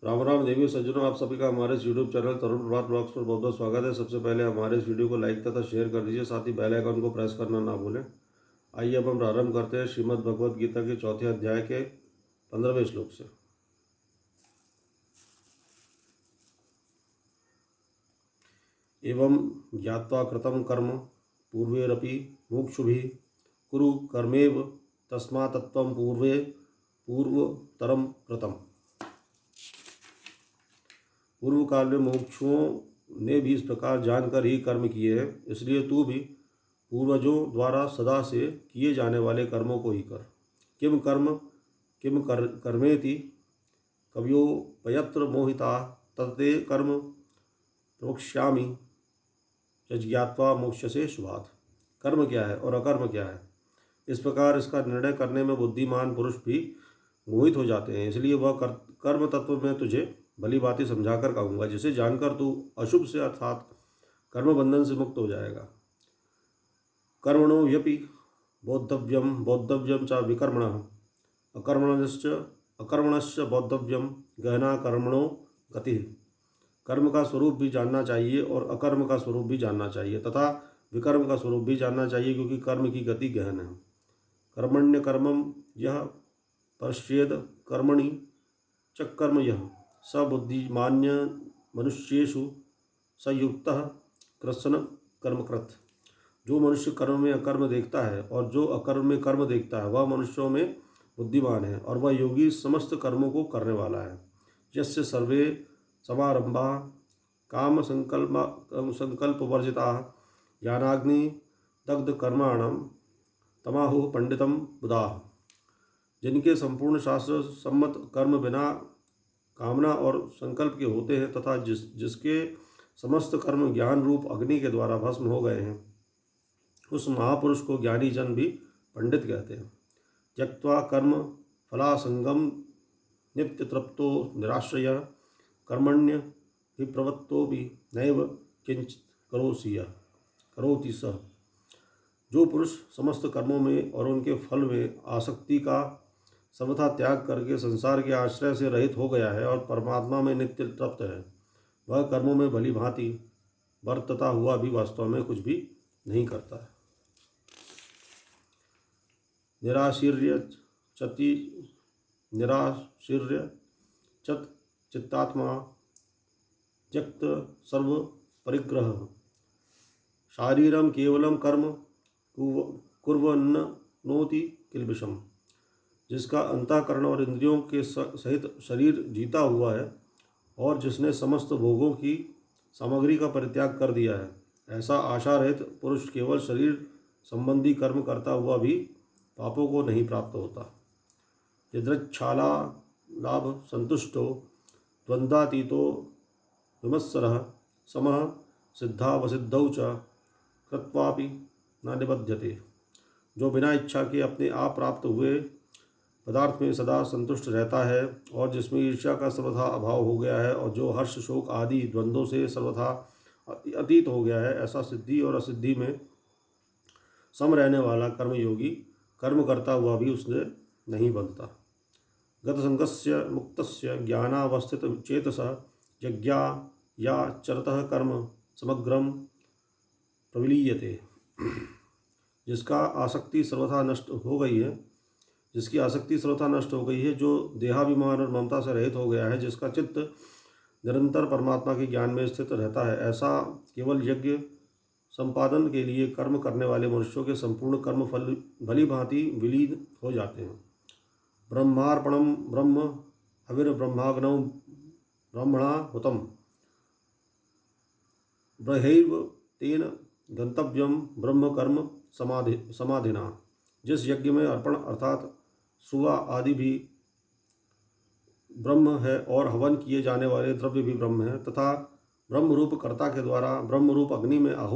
राम राम देवी सज्जनों, आप सभी का हमारे इस यूट्यूब चैनल तरुण प्रभात ब्लॉग्स पर बहुत बहुत स्वागत है। सबसे पहले हमारे इस वीडियो को लाइक तथा शेयर कर दीजिए, साथ ही बेल आइकन को प्रेस करना ना भूलें। आइए अब हम प्रारंभ करते हैं श्रीमद् भगवद गीता के 4थे अध्याय के 15वें श्लोक से। एवं ज्ञात्वा कृतं कर्म पूर्वैरपि मुमुक्षुभिः कुरु कर्मेव तस्मात्त्वं पूर्वतरं कृतम्। पूर्व काल में मुमुक्षुओं ने भी इस प्रकार जानकर ही कर्म किए हैं, इसलिए तू भी पूर्वजों द्वारा सदा से किए जाने वाले कर्मों को ही कर। किम कर्मेति कवयोपयत्र मोहिता तत्ते कर्म प्रवक्ष्यामि यज्ञात्वा मोक्ष्यसे शुभात्। कर्म क्या है और अकर्म क्या है, इस प्रकार इसका निर्णय करने में बुद्धिमान पुरुष भी मोहित हो जाते हैं, इसलिए वह कर्म तत्व में तुझे भली भांति समझाकर कहूँगा, जिसे जानकर तू अशुभ से अर्थात कर्म बंधन से मुक्त हो जाएगा। कर्मणो ह्यपि बोद्धव्यम च विकर्मणः अकर्मणश्च बोद्धव्यम गहना कर्मणो गतिः। कर्म का स्वरूप भी जानना चाहिए और अकर्म का स्वरूप भी जानना चाहिए तथा विकर्म का स्वरूप भी जानना चाहिए, क्योंकि कर्म की गति गहन है। कर्मण्य कर्मम यह पश्येद कर्मणि च कर्म यह स बुद्धिमान्य मनुष्येषु संयुक्तः कृत्स्न कर्मकृत। जो मनुष्य कर्म में अकर्म देखता है और जो अकर्म में कर्म देखता है, वह मनुष्यों में बुद्धिमान है और वह योगी समस्त कर्मों को करने वाला है। यस्य सर्वे समारंभा काम संकल्प वर्जिता ज्ञानाग्नि दग्ध कर्माणम तमाहुः पंडितम बुधाः। जिनके संपूर्ण शास्त्र सम्मत कर्म बिना कामना और संकल्प के होते हैं तथा जिसके समस्त कर्म ज्ञान रूप अग्नि के द्वारा भस्म हो गए हैं, उस महापुरुष को ज्ञानी जन भी पंडित कहते हैं। त्यक्त्वा कर्म फलासंगम नित्य तृप्तो निराश्रय कर्मण्य विप्रवृत्तो भी नैव किंचित करोति सः। जो पुरुष समस्त कर्मों में और उनके फल में आसक्ति का सर्वथा त्याग करके संसार के आश्रय से रहित हो गया है और परमात्मा में नित्य तृप्त है, वह कर्मों में भली भांति वर्तता हुआ भी वास्तव में कुछ भी नहीं करता है। निराशीर्य चित्तात्मा त्यक्त सर्व परिग्रह शारीरम केवलम कर्म कुर्वन्नोति किल्बिषम। जिसका अंतःकरण और इंद्रियों के सहित शरीर जीता हुआ है और जिसने समस्त भोगों की सामग्री का परित्याग कर दिया है, ऐसा आशा रहित पुरुष केवल शरीर संबंधी कर्म करता हुआ भी पापों को नहीं प्राप्त होता। यदृच्छाला लाभ संतुष्टो द्वंद्वातीतो विमत्सरः समः सिद्धावसिद्धौ च कृत्वापि न निबध्यते। जो बिना इच्छा के अपने आप प्राप्त हुए पदार्थ में सदा संतुष्ट रहता है और जिसमें ईर्ष्या का सर्वथा अभाव हो गया है और जो हर्ष शोक आदि द्वंद्वों से सर्वथा अतीत हो गया है, ऐसा सिद्धि और असिद्धि में सम रहने वाला कर्मयोगी कर्म करता हुआ भी उसने नहीं बनता। गतसंगस्य मुक्तस्य ज्ञानावस्थित चेतसा यज्ञा या चरतः कर्म समग्रम प्रविलीयते। जिसकी आसक्ति सर्वथा नष्ट हो गई है, जो देहाभिमान और ममता से रहित हो गया है, जिसका चित्त निरंतर परमात्मा के ज्ञान में स्थित रहता है, ऐसा केवल यज्ञ संपादन के लिए कर्म करने वाले मनुष्यों के संपूर्ण कर्म फल भली भांति विलीन हो जाते हैं। ब्रह्मार्पणम ब्रह्म हविर्ब्रह्माग्नौ ब्रह्मणा हुतम ब्रह्मैव तेन गंतव्यम ब्रह्म कर्म समाधिना। जिस यज्ञ में अर्पण अर्थात सुवा आदि भी ब्रह्म है और हवन किए जाने वाले द्रव्य भी ब्रह्म है तथा ब्रह्म रूप कर्ता के द्वारा ब्रह्म रूप अग्नि में आहुत